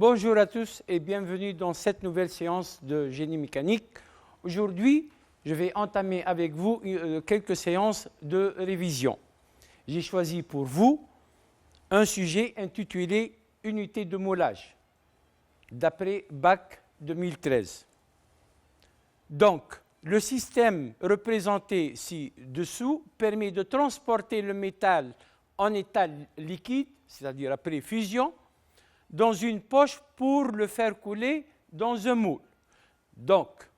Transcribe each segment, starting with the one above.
Bonjour à tous et bienvenue dans cette nouvelle séance de génie mécanique. Aujourd'hui, je vais entamer avec vous quelques séances de révision. J'ai choisi pour vous un sujet intitulé « Unité de moulage » d'après Bac 2013. Donc, le système représenté ci-dessous permet de transporter le métal en état liquide, c'est-à-dire après fusion, dans une poche pour le faire couler dans un moule. Donc,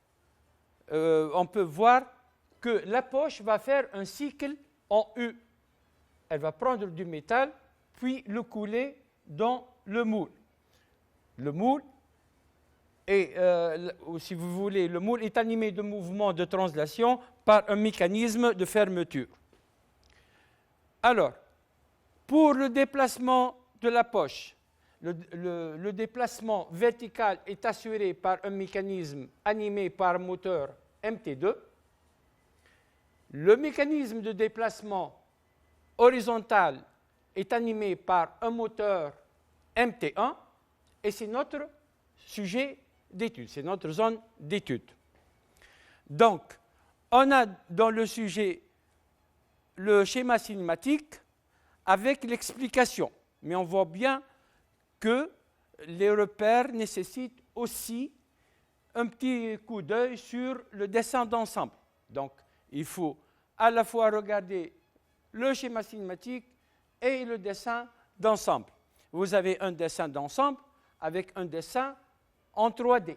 on peut voir que la poche va faire un cycle en U. Elle va prendre du métal, puis le couler dans le moule. Le moule, si vous voulez, le moule est animé de mouvements de translation par un mécanisme de fermeture. Alors, pour le déplacement de la poche, le déplacement vertical est assuré par un mécanisme animé par un moteur MT2. Le mécanisme de déplacement horizontal est animé par un moteur MT1 et c'est notre sujet d'étude, c'est notre zone d'étude. Donc, on a dans le sujet le schéma cinématique avec l'explication, mais on voit bien que les repères nécessitent aussi un petit coup d'œil sur le dessin d'ensemble. Donc, il faut à la fois regarder le schéma cinématique et le dessin d'ensemble. Vous avez un dessin d'ensemble avec un dessin en 3D.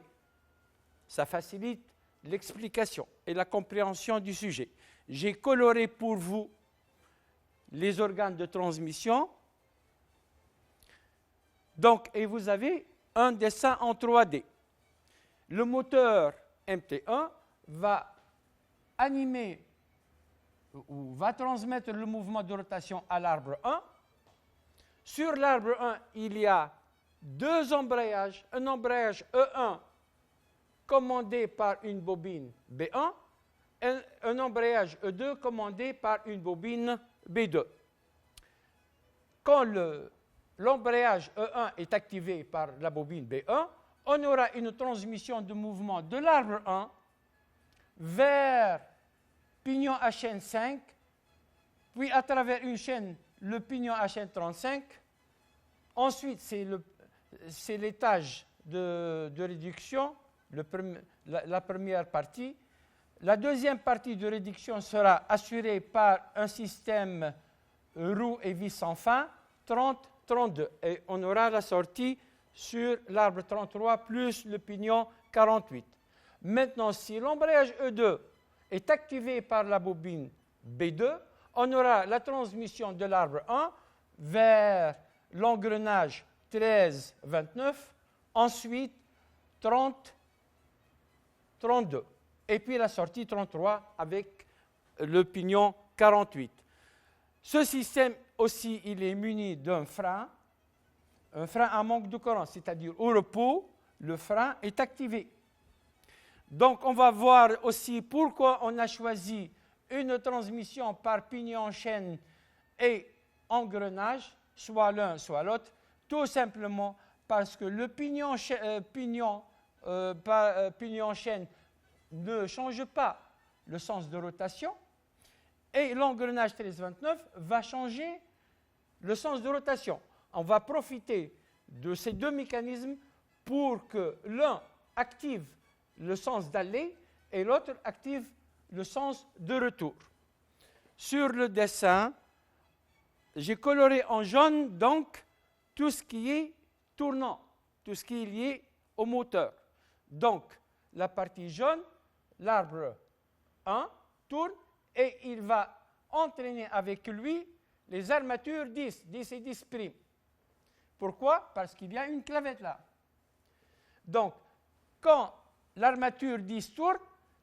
Ça facilite l'explication et la compréhension du sujet. J'ai coloré pour vous les organes de transmission. Donc, et vous avez un dessin en 3D. Le moteur MT1 va animer ou va transmettre le mouvement de rotation à l'arbre 1. Sur l'arbre 1, il y a deux embrayages. Un embrayage E1 commandé par une bobine B1 et un embrayage E2 commandé par une bobine B2. Quand l'embrayage E1 est activé par la bobine B1, on aura une transmission de mouvement de l'arbre 1 vers pignon à chaîne 5, puis à travers une chaîne, le pignon à chaîne 35. Ensuite, c'est l'étage de réduction, la première partie. La deuxième partie de réduction sera assurée par un système roue et vis sans fin, 30, 32. Et on aura la sortie sur l'arbre 33 plus le pignon 48. Maintenant, si l'embrayage E2 est activé par la bobine B2, on aura la transmission de l'arbre 1 vers l'engrenage 13, 29, ensuite 30, 32. Et puis la sortie 33 avec le pignon 48. Ce système aussi, il est muni d'un frein à manque de courant, c'est-à-dire au repos, le frein est activé. Donc, on va voir aussi pourquoi on a choisi une transmission par pignon-chaîne et engrenage, soit l'un, soit l'autre, tout simplement parce que le pignon-chaîne ne change pas le sens de rotation et l'engrenage 13-29 va changer le sens de rotation. On va profiter de ces deux mécanismes pour que l'un active le sens d'aller et l'autre active le sens de retour. Sur le dessin, j'ai coloré en jaune donc tout ce qui est tournant, tout ce qui est lié au moteur. Donc, la partie jaune, l'arbre 1 tourne et il va entraîner avec lui les armatures 10 et 10'. Pourquoi? Parce qu'il y a une clavette là. Donc, quand l'armature 10 tourne,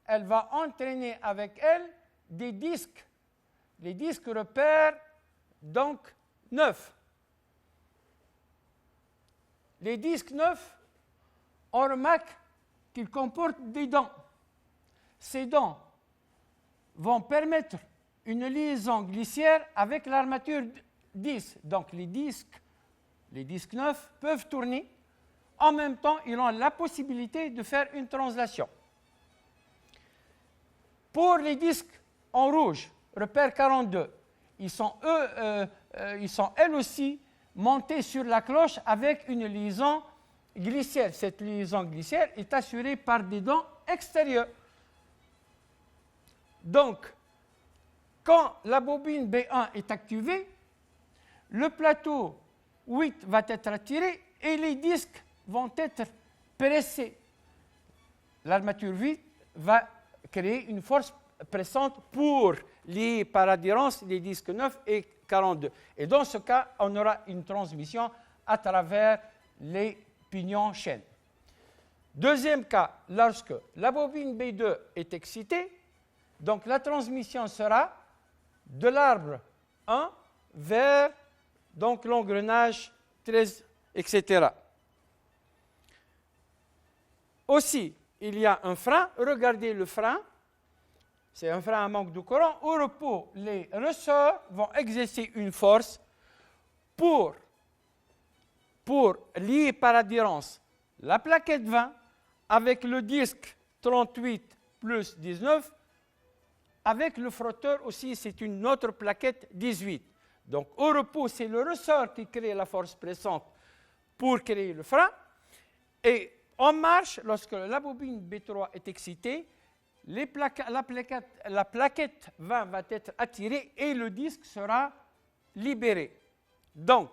elle va entraîner avec elle des disques. Les disques repèrent donc 9. Les disques 9, on remarque qu'ils comportent des dents. Ces dents vont permettre une liaison glissière avec l'armature 10. Donc les disques 9 peuvent tourner En même temps, ils ont la possibilité de faire une translation. Pour les disques en rouge, repère 42, ils sont elles aussi montés sur la cloche avec une liaison glissière. Cette liaison glissière est assurée par des dents extérieures. Donc, quand la bobine B1 est activée, le plateau 8 va être attiré et les disques vont être pressés. L'armature 8 va créer une force pressante pour lier par adhérence les disques 9 et 42. Et dans ce cas, on aura une transmission à travers les pignons chaînes. Deuxième cas, lorsque la bobine B2 est excitée, donc la transmission sera de l'arbre 1 vers donc l'engrenage 13, etc. Aussi, il y a un frein. Regardez le frein. C'est un frein à manque de courant. Au repos, les ressorts vont exercer une force pour lier par adhérence la plaquette 20 avec le disque 38 plus 19. Avec le frotteur aussi, c'est une autre plaquette 18. Donc, au repos, c'est le ressort qui crée la force pressante pour créer le frein. Et en marche, lorsque la bobine B3 est excitée, la plaquette 20 va être attirée et le disque sera libéré. Donc,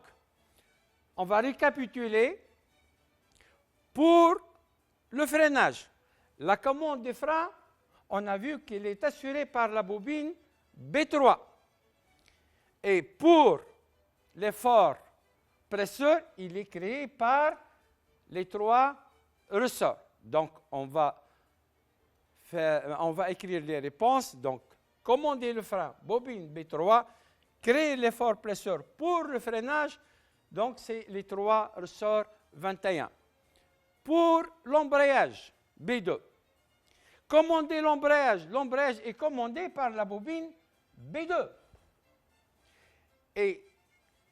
on va récapituler. Pour le freinage, la commande des freins, on a vu qu'elle est assurée par la bobine B3. Et pour l'effort presseur, il est créé par les 3 ressorts. Donc, on va écrire les réponses. Donc, commander le frein, bobine B3, créer l'effort presseur pour le freinage. Donc, c'est les 3 ressorts 21. Pour l'embrayage, B2. Commander l'embrayage. L'embrayage est commandé par la bobine B2. Et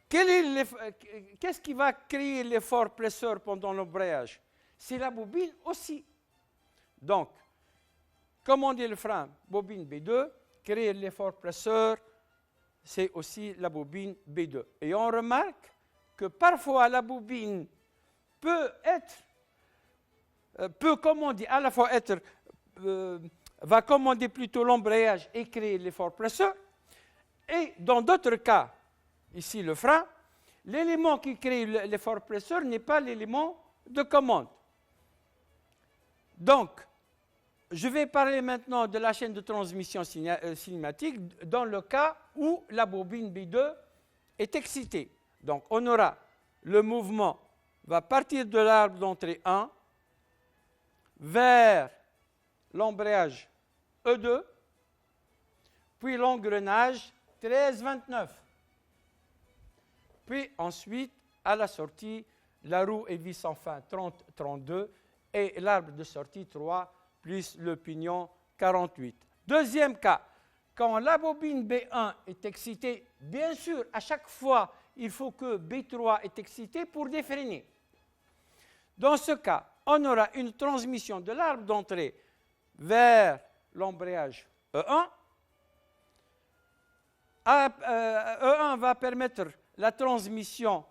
qu'est-ce qui va créer l'effort presseur pendant l'embrayage? C'est la bobine aussi. Donc, commander le frein, bobine B2, créer l'effort presseur, c'est aussi la bobine B2. Et on remarque que parfois la bobine va commander plutôt l'embrayage et créer l'effort presseur. Et dans d'autres cas, ici le frein, l'élément qui crée l'effort presseur n'est pas l'élément de commande. Donc, je vais parler maintenant de la chaîne de transmission cinématique dans le cas où la bobine B2 est excitée. Donc, on aura le mouvement va partir de l'arbre d'entrée 1 vers l'embrayage E2, puis l'engrenage 13-29. Puis ensuite, à la sortie, la roue et vis sans fin 30-32 et l'arbre de sortie 3 plus le pignon 48. Deuxième cas, quand la bobine B1 est excitée, bien sûr, à chaque fois, il faut que B3 est excité pour défreiner. Dans ce cas, on aura une transmission de l'arbre d'entrée vers l'embrayage E1. E1 va permettre la transmission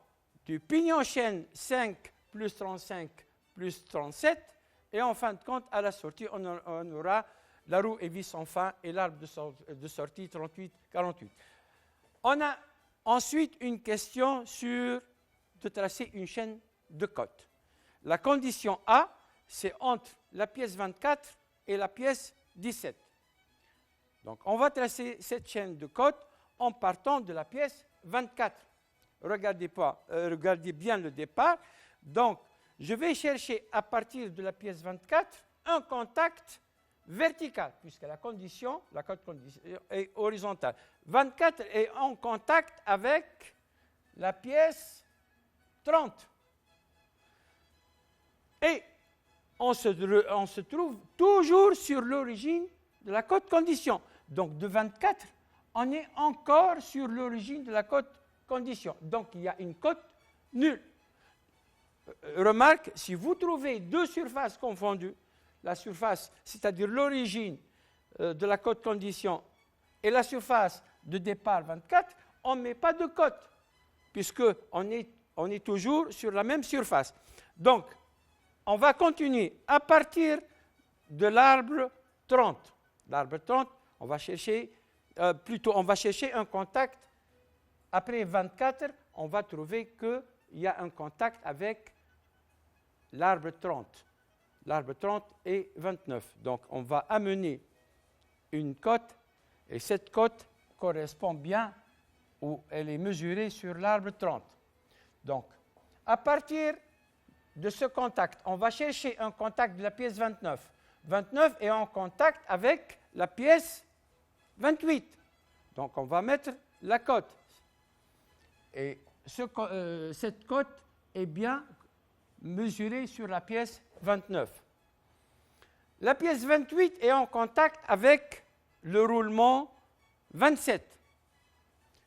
du pignon chaîne 5 plus 35 plus 37. Et en fin de compte, à la sortie, on aura la roue et vis sans fin et l'arbre de sortie 38-48. On a ensuite une question de tracer une chaîne de cotes. La condition A, c'est entre la pièce 24 et la pièce 17. Donc, on va tracer cette chaîne de cotes en partant de la pièce 24. Regardez bien le départ. Donc, je vais chercher à partir de la pièce 24 un contact vertical, puisque la cote condition est horizontale. 24 est en contact avec la pièce 30. Et on se trouve toujours sur l'origine de la cote condition. Donc, de 24, on est encore sur l'origine de la cote condition. Donc, il y a une cote nulle. remarque, si vous trouvez deux surfaces confondues, la surface, c'est-à-dire l'origine de la cote condition et la surface de départ 24, on ne met pas de cote, puisqu'on est toujours sur la même surface. Donc, on va continuer à partir de l'arbre 30. L'arbre 30, on va chercher un contact. Après 24, on va trouver qu'il y a un contact avec l'arbre 30. L'arbre 30 est 29. Donc, on va amener une cote, et cette cote correspond bien, ou elle est mesurée sur l'arbre 30. Donc, à partir de ce contact, on va chercher un contact de la pièce 29. 29 est en contact avec la pièce 28. Donc, on va mettre la cote. Et cette cote est bien mesurée sur la pièce 29. La pièce 28 est en contact avec le roulement 27.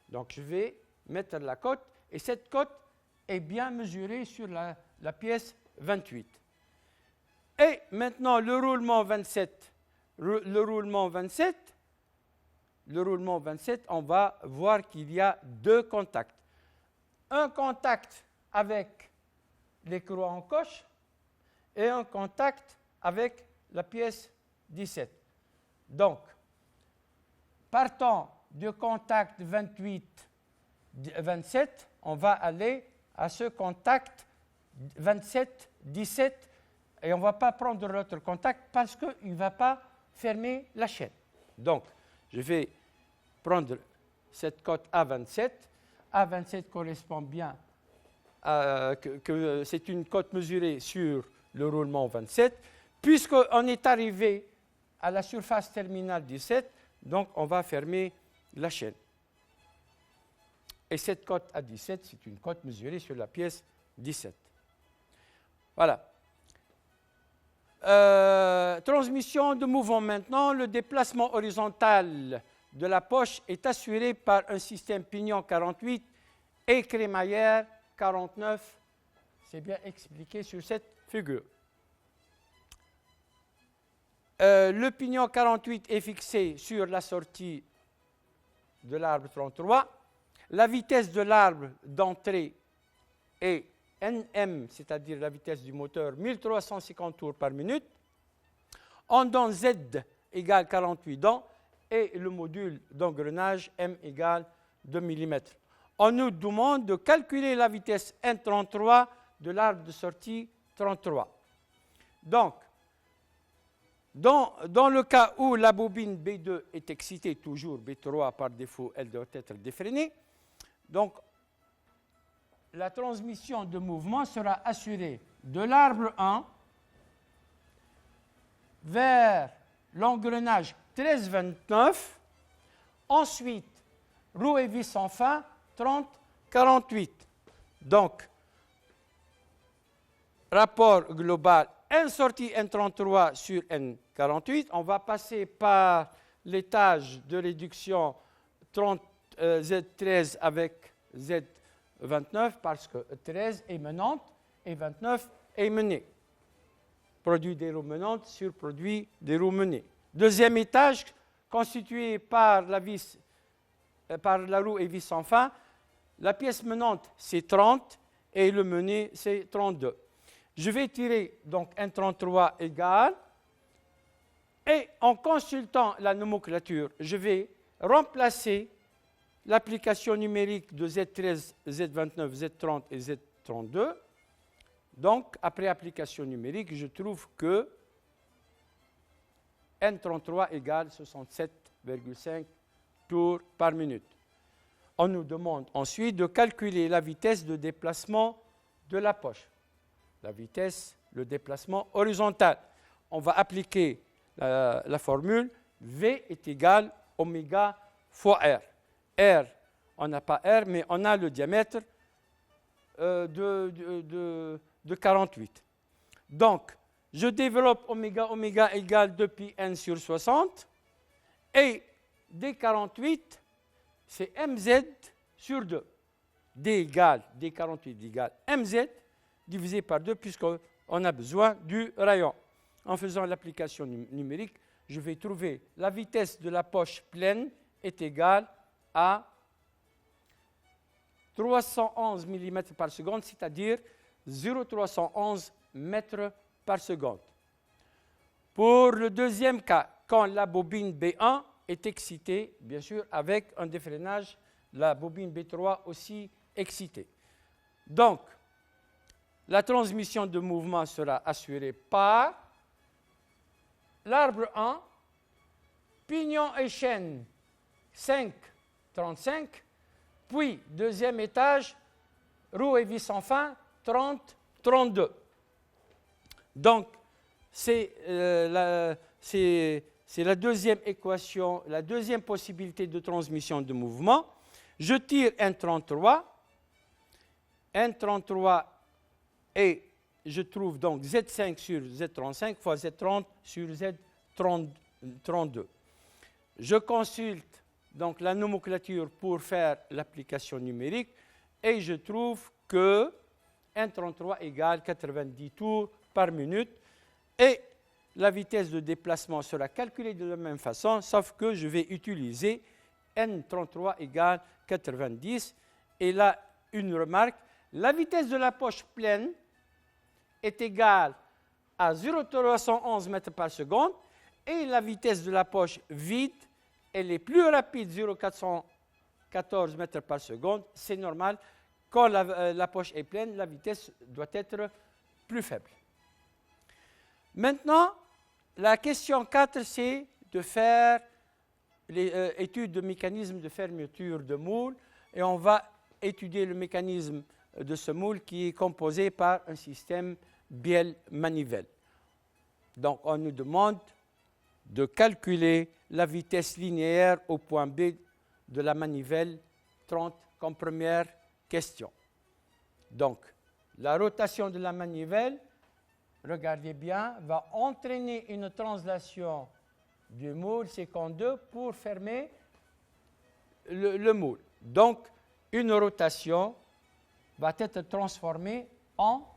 Donc, je vais mettre la cote, et cette cote est bien mesurée sur la pièce 28. Et maintenant, le roulement 27, on va voir qu'il y a deux contacts. Un contact avec les croix en coche et un contact avec la pièce 17. Donc, partant du contact 28-27, on va aller à ce contact 27-17 et on ne va pas prendre l'autre contact parce qu'il ne va pas fermer la chaîne. Donc, je vais prendre cette cote A27. A27 correspond bien que c'est une cote mesurée sur le roulement 27. Puisqu'on est arrivé à la surface terminale 17, donc on va fermer la chaîne. Et cette cote A17, c'est une cote mesurée sur la pièce 17. Voilà. Transmission de mouvement maintenant. Le déplacement horizontal de la poche est assuré par un système pignon 48 et crémaillère 49. C'est bien expliqué sur cette figure. Le pignon 48 est fixé sur la sortie de l'arbre 33. La vitesse de l'arbre d'entrée est Nm, c'est-à-dire la vitesse du moteur, 1350 tours par minute. Ondon Z égale 48 dents et le module d'engrenage M égale 2 mm. On nous demande de calculer la vitesse N33 de l'arbre de sortie 33. Donc, dans le cas où la bobine B2 est excitée, toujours B3 par défaut, elle doit être défrénée. Donc, la transmission de mouvement sera assurée de l'arbre 1 vers l'engrenage 1329, ensuite roue et vis sans fin 30-48. Donc, rapport global N sortie N33 sur N48, on va passer par l'étage de réduction Z13 avec Z29 parce que 13 est menante et 29 est menée. Produit des roues menantes sur produit des roues menées. Deuxième étage constitué par la roue et vis sans fin. La pièce menante c'est 30 et le mené c'est 32. Je vais tirer donc N33 égale, et en consultant la nomenclature, je vais remplacer l'application numérique de Z13, Z29, Z30 et Z32. Donc, après application numérique, je trouve que N33 égale 67,5 tours par minute. On nous demande ensuite de calculer la vitesse de déplacement de la poche. La vitesse, le déplacement horizontal. On va appliquer la formule V est égal oméga fois R. R, on n'a pas R, mais on a le diamètre de 48. Donc, je développe oméga égale 2pi n sur 60, et D48, c'est mz sur 2. D48 égale mz divisé par 2 puisqu'on a besoin du rayon. En faisant l'application numérique, je vais trouver la vitesse de la poche pleine est égale à 311 mm par seconde, c'est-à-dire 0,311 mètres par seconde. Pour le deuxième cas, quand la bobine B1 est excitée, bien sûr, avec un défreinage, la bobine B3 aussi excitée. Donc, la transmission de mouvement sera assurée par l'arbre 1, pignon et chaîne 5, 35, puis deuxième étage, roue et vis sans fin 30, 32. Donc, c'est la deuxième équation, la deuxième possibilité de transmission de mouvement. Je tire N33. N33 et je trouve donc Z5 sur Z35 fois Z30 sur Z32. Je consulte donc la nomenclature pour faire l'application numérique et je trouve que N33 égale 90 tours par minute et la vitesse de déplacement sera calculée de la même façon, sauf que je vais utiliser N33 égale 90. Et là, une remarque, la vitesse de la poche pleine est égale à 0,311 mètres par seconde et la vitesse de la poche vide, elle est plus rapide, 0,414 mètres par seconde. C'est normal, quand la poche est pleine, la vitesse doit être plus faible. Maintenant, la question 4, c'est de faire l'étude de mécanisme de fermeture de moule et on va étudier le mécanisme de ce moule qui est composé par un système bielle-manivelle. Donc, on nous demande de calculer la vitesse linéaire au point B de la manivelle 30 comme première question. Donc, la rotation de la manivelle, regardez bien, va entraîner une translation du moule C2 pour fermer le moule. Donc, une rotation va être transformée en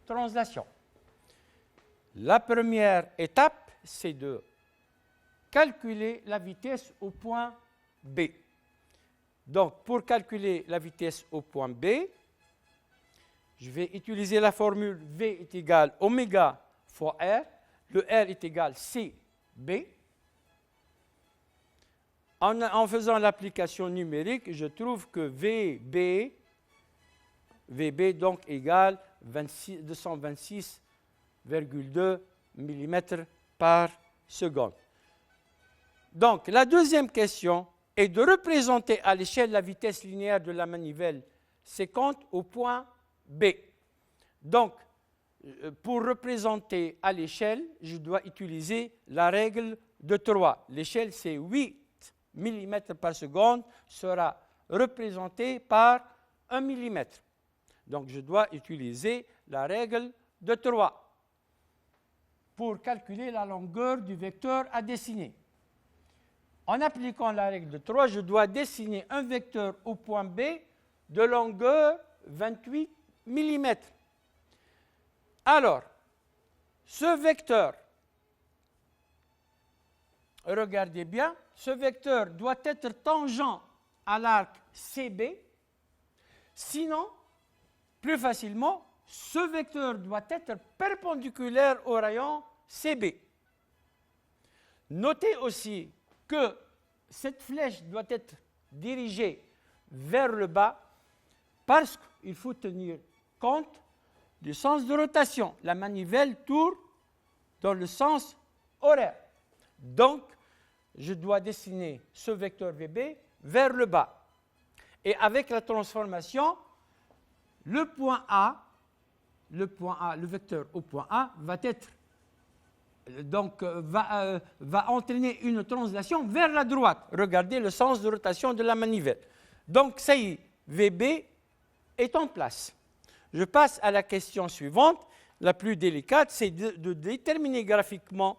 translation. La première étape, c'est de calculer la vitesse au point B. Donc, pour calculer la vitesse au point B, je vais utiliser la formule V est égal oméga fois R. Le R est égal CB. En faisant l'application numérique, je trouve que VB donc égale 226,2 mm par seconde. Donc, la deuxième question est de représenter à l'échelle la vitesse linéaire de la manivelle séquente au point B. Donc, pour représenter à l'échelle, je dois utiliser la règle de 3. L'échelle, c'est 8 mm par seconde, sera représentée par 1 mm. Donc, je dois utiliser la règle de 3 pour calculer la longueur du vecteur à dessiner. En appliquant la règle de 3, je dois dessiner un vecteur au point B de longueur 28 mm. Alors, ce vecteur, regardez bien, ce vecteur doit être tangent à l'arc CB, sinon, plus facilement, ce vecteur doit être perpendiculaire au rayon CB. Notez aussi que cette flèche doit être dirigée vers le bas parce qu'il faut tenir compte du sens de rotation. La manivelle tourne dans le sens horaire. Donc, je dois dessiner ce vecteur VB vers le bas. Et avec la transformation, le vecteur au point A va être va entraîner une translation vers la droite. Regardez le sens de rotation de la manivelle. Donc, ça y est, VB est en place. Je passe à la question suivante, la plus délicate, c'est de déterminer graphiquement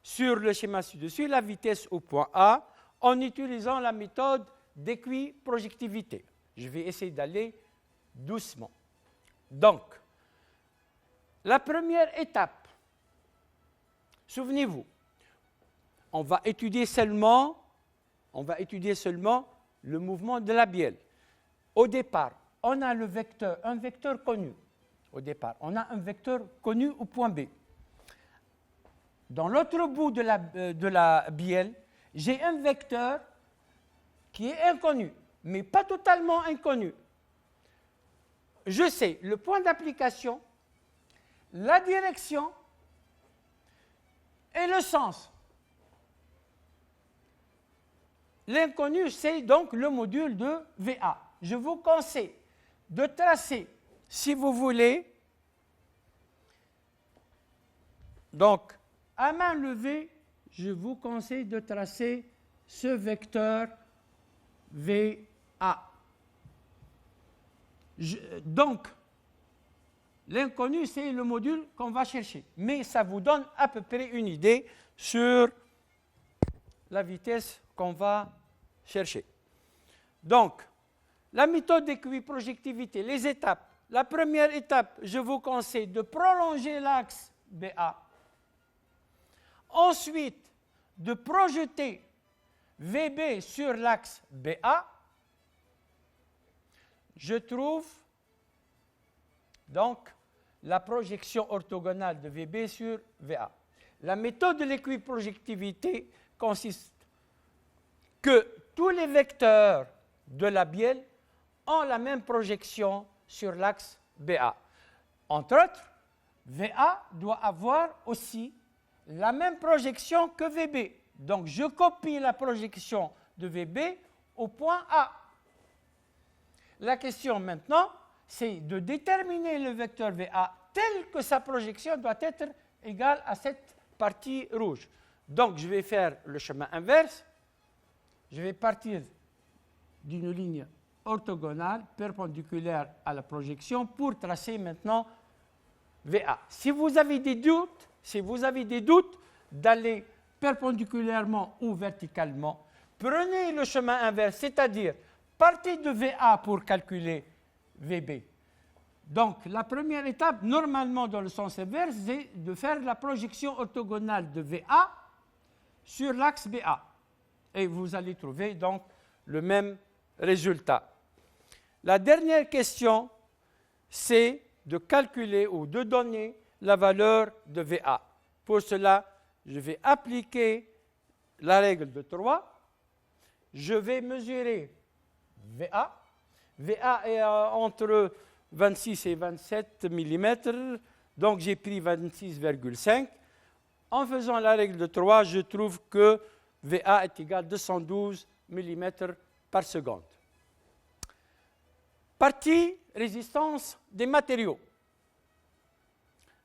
sur le schéma ci-dessus la vitesse au point A en utilisant la méthode d'équiprojectivité. Je vais essayer d'aller doucement. Donc, la première étape, souvenez-vous, on va étudier seulement le mouvement de la bielle. Au départ, on a un vecteur connu. Au départ, on a un vecteur connu au point B. Dans l'autre bout de la bielle, j'ai un vecteur qui est inconnu, mais pas totalement inconnu. Je sais le point d'application, la direction et le sens. L'inconnu, c'est donc le module de VA. Je vous conseille de tracer, si vous voulez, donc à main levée, je vous conseille de tracer ce vecteur VA. Donc, l'inconnu, c'est le module qu'on va chercher. Mais ça vous donne à peu près une idée sur la vitesse qu'on va chercher. Donc, la méthode d'équiprojectivité, les étapes. La première étape, je vous conseille de prolonger l'axe BA. Ensuite, de projeter VB sur l'axe BA. Je trouve donc la projection orthogonale de VB sur VA. La méthode de l'équiprojectivité consiste que tous les vecteurs de la bielle ont la même projection sur l'axe BA. Entre autres, VA doit avoir aussi la même projection que VB. Donc, je copie la projection de VB au point A. La question maintenant, c'est de déterminer le vecteur VA tel que sa projection doit être égale à cette partie rouge. Donc, je vais faire le chemin inverse. Je vais partir d'une ligne orthogonale perpendiculaire à la projection pour tracer maintenant VA. Si vous avez des doutes, d'aller perpendiculairement ou verticalement, prenez le chemin inverse, c'est-à-dire partez de VA pour calculer VB. Donc, la première étape, normalement dans le sens inverse, c'est de faire la projection orthogonale de VA sur l'axe BA. Et vous allez trouver donc le même résultat. La dernière question, c'est de calculer ou de donner la valeur de VA. Pour cela, je vais appliquer la règle de 3. Je vais mesurer VA. VA est entre 26 et 27 mm, donc j'ai pris 26,5. En faisant la règle de 3, je trouve que VA est égal à 212 mm par seconde. Partie résistance des matériaux.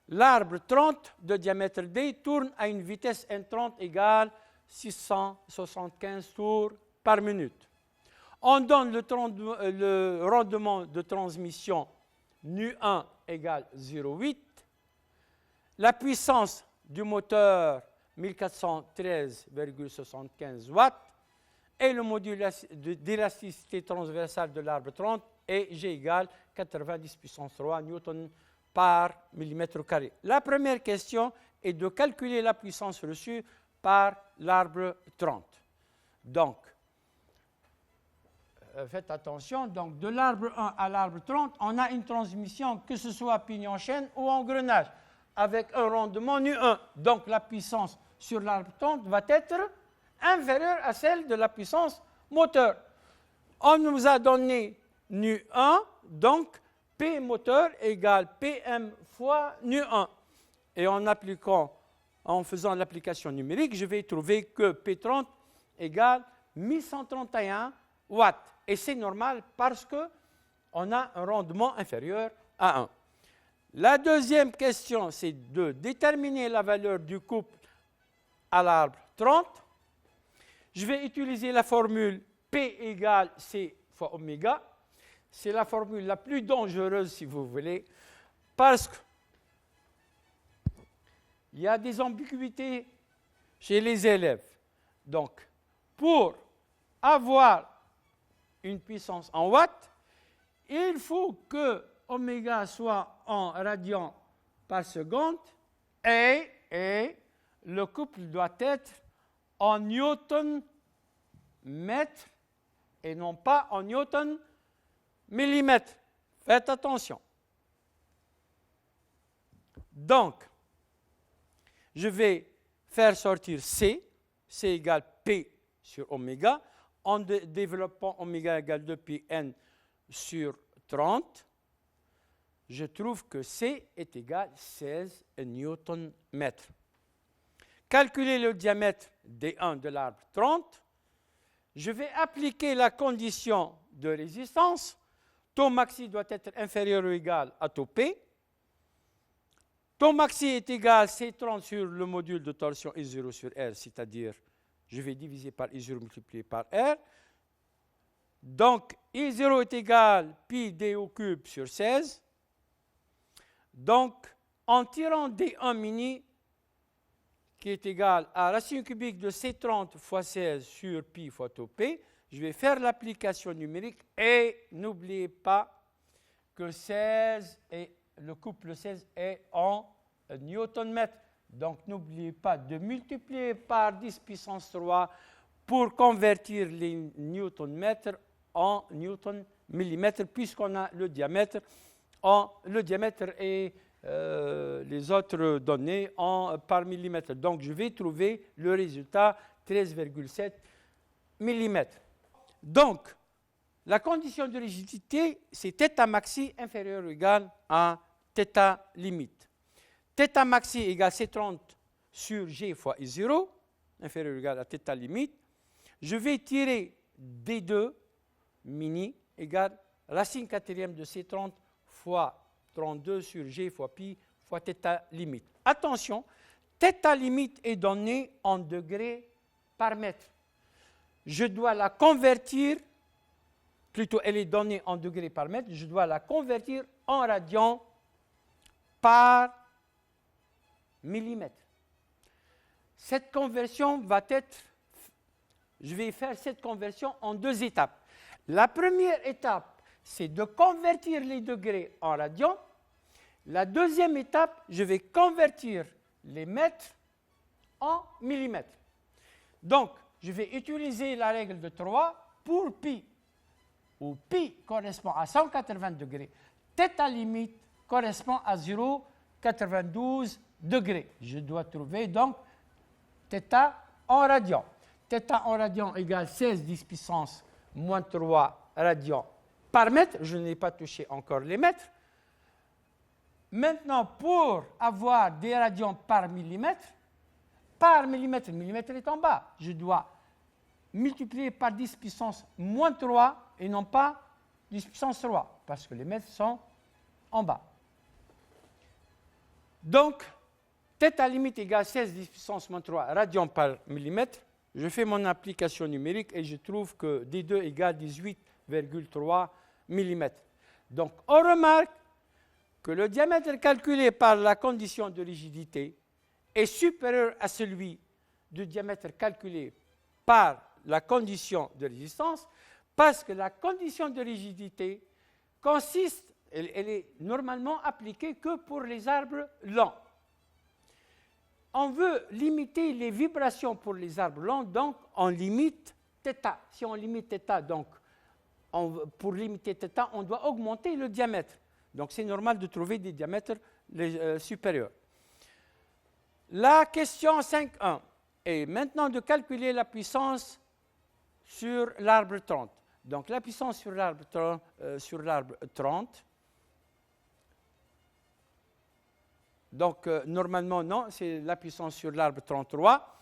L'arbre 30 de diamètre D tourne à une vitesse N30 égale 675 tours par minute. On donne le rendement de transmission nu1 égale 0,8. La puissance du moteur 1413,75 watts et le module d'élasticité transversale de l'arbre 30 est G égale 90 puissance 3 newton par millimètre carré. La première question est de calculer la puissance reçue par l'arbre 30. Donc, faites attention, donc de l'arbre 1 à l'arbre 30, on a une transmission, que ce soit pignon-chaîne ou engrenage, avec un rendement nu1. Donc, la puissance sur l'arbre 30 va être inférieure à celle de la puissance moteur. On nous a donné nu1, donc P moteur égale PM fois nu1. Et en faisant l'application numérique, je vais trouver que P30 égale 1131 watts. Et c'est normal parce qu'on a un rendement inférieur à 1. La deuxième question, c'est de déterminer la valeur du couple à l'arbre 30. Je vais utiliser la formule P égale C fois oméga. C'est la formule la plus dangereuse, si vous voulez, parce qu'il y a des ambiguïtés chez les élèves. Donc, pour avoir une puissance en watts, il faut que oméga soit en radians par seconde et le couple doit être en newton mètre et non pas en newton millimètre. Faites attention. Donc, je vais faire sortir C égale P sur oméga, en développant oméga égale 2 pi n sur 30, je trouve que C est égal à 16 newton mètre. Calculer le diamètre D1 de l'arbre 30, je vais appliquer la condition de résistance. Taux maxi doit être inférieur ou égal à taux P. Taux maxi est égal à C30 sur le module de torsion I0 sur R, c'est-à-dire je vais diviser par I0 multiplié par R. Donc, I0 est égal à pi d au cube sur 16. Donc, en tirant D1 mini, qui est égal à racine cubique de C30 fois 16 sur pi fois taux P, je vais faire l'application numérique et n'oubliez pas que 16 et le couple 16 est en newton-mètre. Donc, n'oubliez pas de multiplier par 10 puissance 3 pour convertir les newton-mètres en newton-millimètres, puisqu'on a le diamètre et les autres données par millimètre. Donc, je vais trouver le résultat 13,7 mm. Donc, la condition de rigidité, c'est θ maxi inférieur ou égal à θ limite. θ maxi égale C30 sur G fois I0, inférieur ou égal à θ limite. Je vais tirer D2 mini égale racine quatrième de C30 fois 32 sur G fois pi fois θ limite. Attention, θ limite est donnée en degrés par mètre. Je dois la convertir, plutôt elle est donnée en degrés par mètre, je dois la convertir en radians par millimètre. Cette conversion va être, je vais faire cette conversion en deux étapes. La première étape, c'est de convertir les degrés en radians. La deuxième étape, je vais convertir les mètres en millimètres. Donc, je vais utiliser la règle de 3 pour pi, où pi correspond à 180 degrés. θ limite correspond à 0,92 degrés. Je dois trouver donc θ en radians. θ en radians égale 16 10 puissance moins 3 radians par mètre. Je n'ai pas touché encore les mètres. Maintenant, pour avoir des radians par millimètre, millimètre est en bas, je dois multiplier par 10 puissance moins 3 et non pas 10 puissance 3, parce que les mètres sont en bas. Donc, θ limite égale 16 10 puissance moins 3 radians par millimètre. Je fais mon application numérique et je trouve que D2 égale 18,3 mm. Donc, on remarque que le diamètre calculé par la condition de rigidité est supérieur à celui du diamètre calculé par la condition de résistance, parce que la condition de rigidité consiste, elle est normalement appliquée que pour les arbres lents. On veut limiter les vibrations pour les arbres lents, donc on limite θ. Si on limite θ, donc pour limiter θ, on doit augmenter le diamètre. Donc c'est normal de trouver des diamètres supérieurs. La question 5.1 est maintenant de calculer la puissance sur l'arbre 30. Donc la puissance sur l'arbre 30, donc normalement non, c'est la puissance sur l'arbre 33.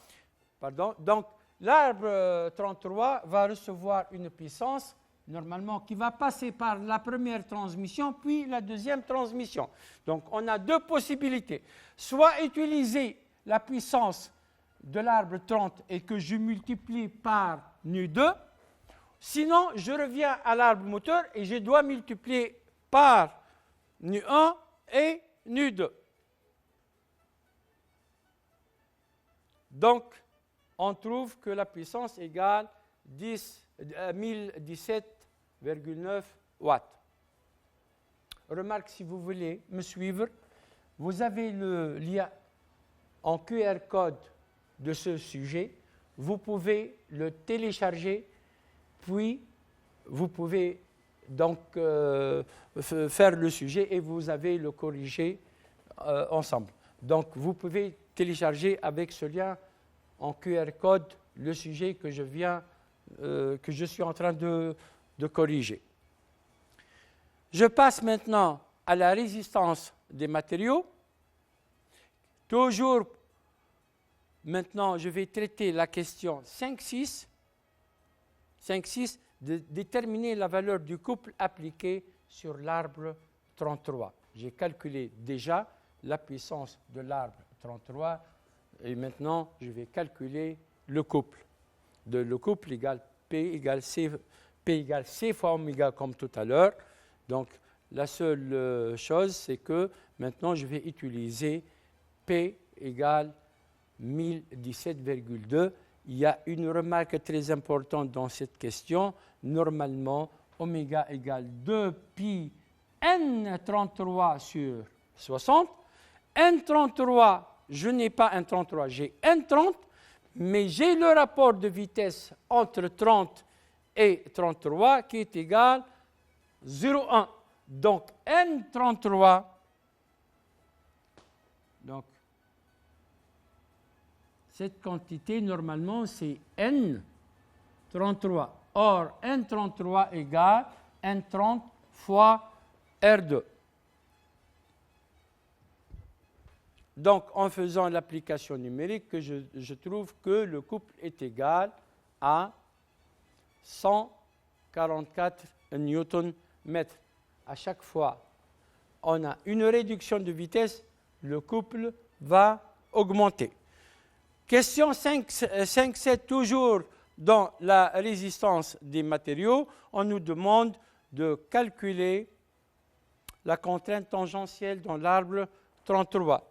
Pardon. Donc l'arbre 33 va recevoir une puissance normalement qui va passer par la première transmission puis la deuxième transmission. Donc on a deux possibilités. Soit utiliser la puissance de l'arbre 30 et que je multiplie par nu2, sinon je reviens à l'arbre moteur et je dois multiplier par nu1 et nu2. Donc on trouve que la puissance égale 1017,9 watts. Remarque, si vous voulez me suivre, vous avez le lien en QR code de ce sujet. Vous pouvez le télécharger, puis vous pouvez donc faire le sujet et vous avez le corrigé ensemble. Donc, vous pouvez télécharger avec ce lien en QR code le sujet que je suis en train de corriger. Je passe maintenant à la résistance des matériaux. Toujours, maintenant, je vais traiter la question 5.6. 5.6, de déterminer la valeur du couple appliqué sur l'arbre 33. J'ai calculé déjà la puissance de l'arbre 33 et maintenant je vais calculer le couple. Le couple égale P égale C fois oméga comme tout à l'heure. Donc la seule chose c'est que maintenant je vais utiliser P égale 1017,2. Il y a une remarque très importante dans cette question. Normalement, oméga égale 2 pi n33 sur 60. N33, je n'ai pas N33, j'ai N30, mais j'ai le rapport de vitesse entre 30 et 33 qui est égal à 0,1. Donc, N33, donc, cette quantité, normalement, c'est N33. Or, N33 égale N30 fois R2. Donc, en faisant l'application numérique, je trouve que le couple est égal à 144 Nm. À chaque fois, on a une réduction de vitesse, le couple va augmenter. Question 5.7, toujours dans la résistance des matériaux, on nous demande de calculer la contrainte tangentielle dans l'arbre 33.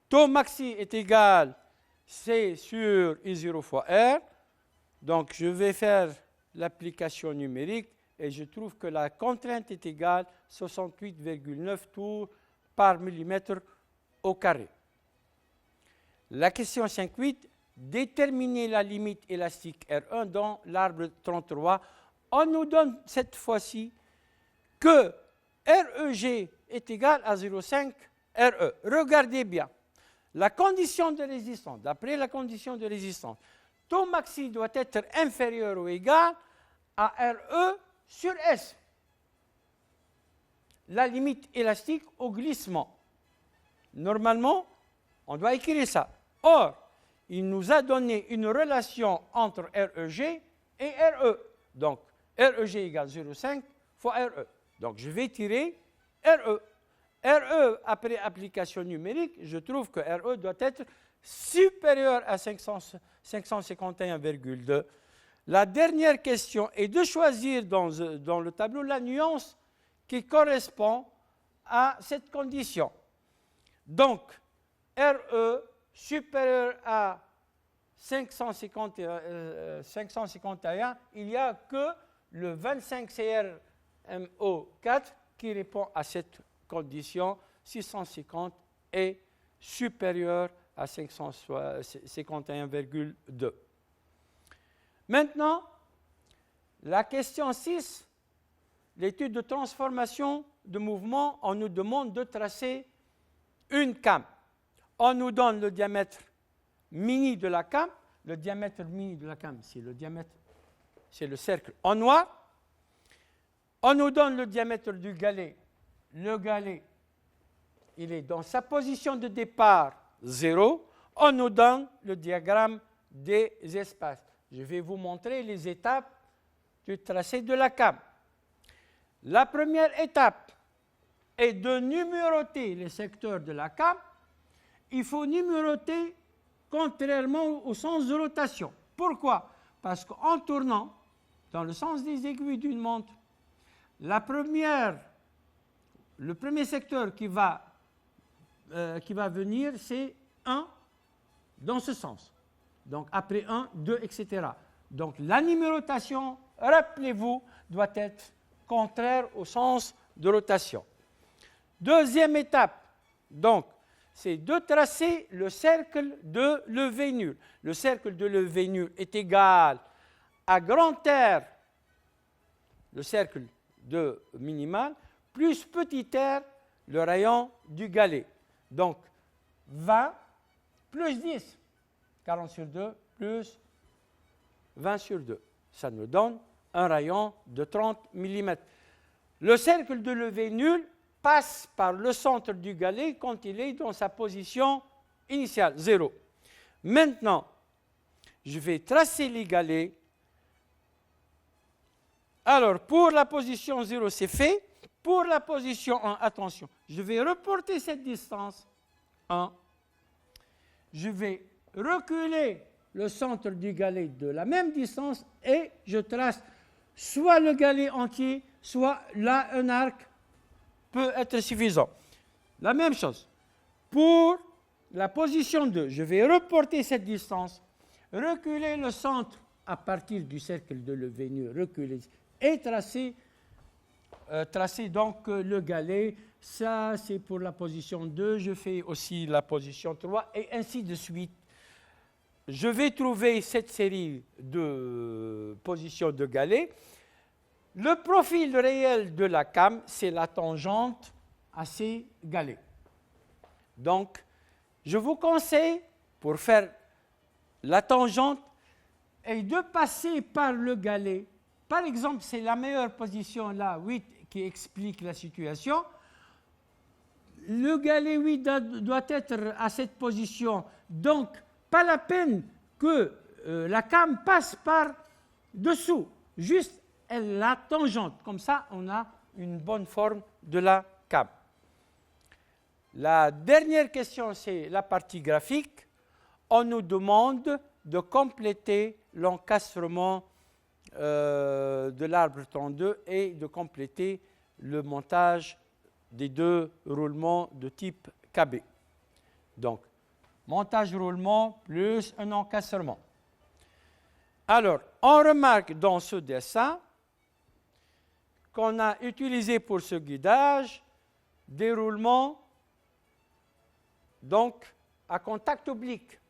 Taux maxi est égal C sur I0 fois R. Donc, je vais faire l'application numérique et je trouve que la contrainte est égale à 68,9 tours par millimètre au carré. La question 5.8, déterminer la limite élastique R1 dans l'arbre 33. On nous donne cette fois-ci que REG est égal à 0,5 RE. Regardez bien. La condition de résistance, d'après la condition de résistance, taux maxi doit être inférieur ou égal à RE sur S. La limite élastique au glissement. Normalement, on doit écrire ça. Or, il nous a donné une relation entre REG et RE. Donc, REG égale 0,5 fois RE. Donc, je vais tirer RE. RE, après application numérique, je trouve que RE doit être supérieur à 551,2. La dernière question est de choisir dans le tableau la nuance qui correspond à cette condition. Donc, RE supérieur à 551, il n'y a que le 25 CRMO4 qui répond à cette condition. 650 est supérieur à 551,2. Maintenant, la question 6, l'étude de transformation de mouvement, on nous demande de tracer une came. On nous donne le diamètre mini de la came. Le diamètre mini de la came, c'est le diamètre, c'est le cercle en noir. On nous donne le diamètre du galet. Le galet, il est dans sa position de départ 0. On nous donne le diagramme des espaces. Je vais vous montrer les étapes du tracé de la came. La première étape est de numéroter les secteurs de la came. Il faut numéroter contrairement au sens de rotation. Pourquoi? Parce qu'en tournant dans le sens des aiguilles d'une montre, le premier secteur qui va venir, c'est 1 dans ce sens. Donc après 1, 2, etc. Donc la numérotation, rappelez-vous, doit être contraire au sens de rotation. Deuxième étape, donc c'est de tracer le cercle de levée nulle. Le cercle de levée nulle est égal à grand R, le cercle de minimal, plus petit r, le rayon du galet. Donc, 20 plus 10, 40 sur 2 plus 20 sur 2. Ça nous donne un rayon de 30 mm. Le cercle de levée nulle passe par le centre du galet quand il est dans sa position initiale, 0. Maintenant, je vais tracer les galets. Alors, pour la position 0, c'est fait. Pour la position 1, attention, je vais reporter cette distance, 1. Je vais reculer le centre du galet de la même distance et je trace soit le galet entier, soit là un arc peut être suffisant. La même chose. Pour la position 2, je vais reporter cette distance, reculer le centre à partir du cercle de levée nulle, reculer et tracer donc le galet. Ça, c'est pour la position 2. Je fais aussi la position 3 et ainsi de suite. Je vais trouver cette série de positions de galets. Le profil réel de la came, c'est la tangente à ces galets. Donc, je vous conseille, pour faire la tangente, et de passer par le galet. Par exemple, c'est la meilleure position, là, 8, qui explique la situation. Le galet 8 doit être à cette position. Donc, pas la peine que la came passe par dessous. Juste la tangente. Comme ça, on a une bonne forme de la came. La dernière question, c'est la partie graphique. On nous demande de compléter l'encastrement de l'arbre 32 et de compléter le montage des deux roulements de type KB. Donc, montage-roulement plus un encastrement. Alors, on remarque dans ce dessin qu'on a utilisé pour ce guidage des roulements donc à contact oblique.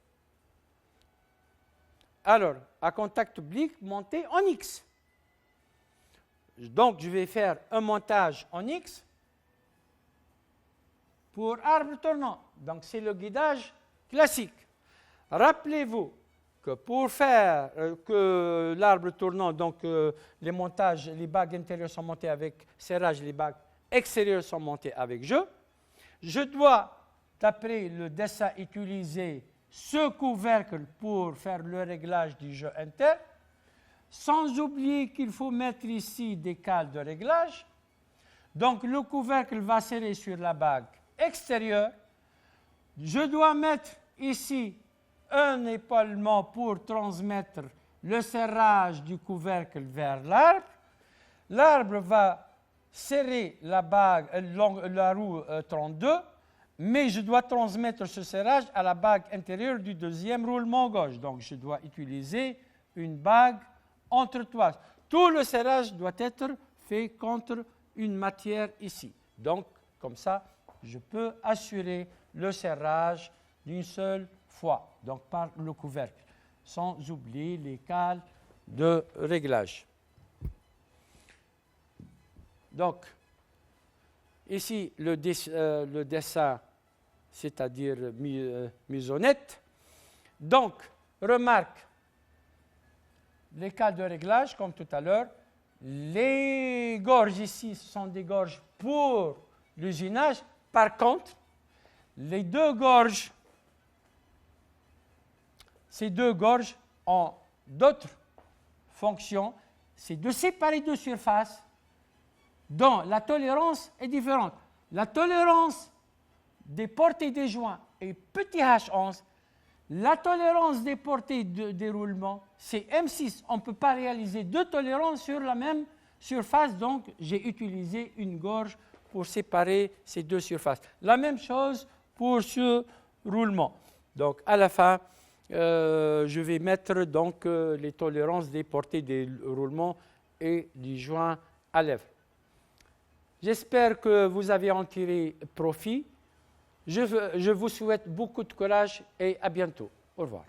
Alors, à contact oblique monté en X. Donc, je vais faire un montage en X pour arbre tournant. Donc, c'est le guidage classique. Rappelez-vous que pour faire que l'arbre tournant, donc les montages, les bagues intérieures sont montées avec serrage, les bagues extérieures sont montées avec jeu. Je dois, d'après le dessin, utiliser ce couvercle pour faire le réglage du jeu interne, sans oublier qu'il faut mettre ici des cales de réglage. Donc, le couvercle va serrer sur la bague extérieure. Je dois mettre ici un épaulement pour transmettre le serrage du couvercle vers l'arbre. L'arbre va serrer la bague, la roue 32, mais je dois transmettre ce serrage à la bague intérieure du deuxième roulement gauche. Donc, je dois utiliser une bague entretoise. Tout le serrage doit être fait contre une matière ici. Donc, comme ça, je peux assurer le serrage d'une seule fois, donc par le couvercle, sans oublier les cales de réglage. Donc, ici, le dessin, c'est-à-dire musonnette. Donc, remarque, les cales de réglage, comme tout à l'heure, les gorges ici sont des gorges pour l'usinage. Par contre, les deux gorges, ces deux gorges ont d'autres fonctions, c'est de séparer deux surfaces dont la tolérance est différente. La tolérance des portées des joints est petit h11. La tolérance des portées des roulements, c'est M6. On ne peut pas réaliser deux tolérances sur la même surface, donc j'ai utilisé une gorge pour séparer ces deux surfaces. La même chose pour ce roulement. Donc, à la fin, je vais mettre donc les tolérances des portées des roulements et du joint à lèvres. J'espère que vous avez en tiré profit. Je vous souhaite beaucoup de courage et à bientôt. Au revoir.